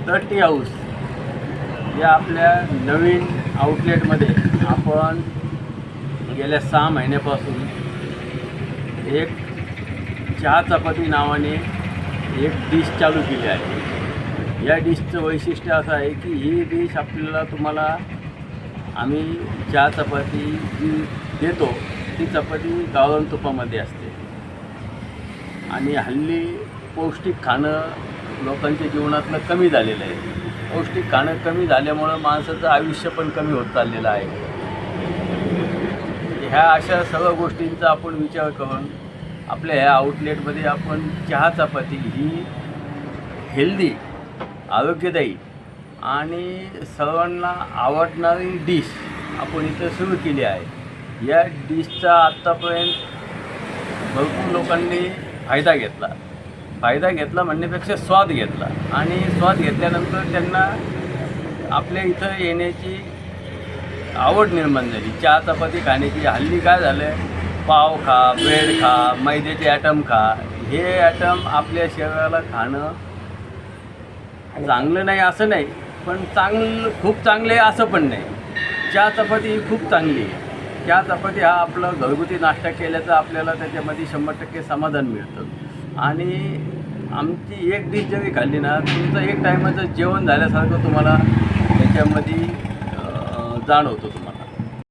The tea house या आपल्या नवीन आउटलेटमध्ये आपण गेल्या 6 महिन्यापासून एक चहा चपाती नावाने एक डिश चालू केली आहे। या डिशचं वैशिष्ट्य असं आहे की ही डिश आपल्याला तुम्हाला आम्ही चहा चपाती जी देतो ती चपाती गावरान तुपामध्ये असते आणि हल्ली पौष्टिक खाणं लोकांच्या जीवनातलं कमी झालेलं आहे। पौष्टिक खाणं कमी झाल्यामुळं माणसाचं आयुष्य पण कमी होत चाललेलं आहे। ह्या अशा सर्व गोष्टींचा आपण विचार करून आपल्या ह्या आउटलेटमध्ये आपण चहा चपाती ही हेल्दी, आरोग्यदायी आणि सर्वांना आवडणारी डिश आपण इथं सुरू केली आहे। या डिशचा आत्तापर्यंत भरपूर लोकांनी फायदा घेतला म्हणण्यापेक्षा स्वाद घेतला आणि स्वाद घेतल्यानंतर त्यांना आपल्या इथं येण्याची आवड निर्माण झाली चहा चपाती खाण्याची। हल्ली काय झालं, पाव खा, ब्रेड खा, मैद्याचे ॲटम खा, हे ॲटम आपल्या शरीराला खाणं चांगलं नाही असं नाही, पण खूप चांगले आहे असं पण नाही। चहा चपाती ही खूप चांगली आहे। चहा चपाती हा आपला घरगुती नाश्ता केल्याचा आपल्याला त्याच्यामध्ये 100% समाधान मिळतं आणि आमची एक डिश जरी खाल्ली ना तुमचं एक टायमाचं जेवण झाल्यासारखं तुम्हाला त्याच्यामध्ये जाणवतं।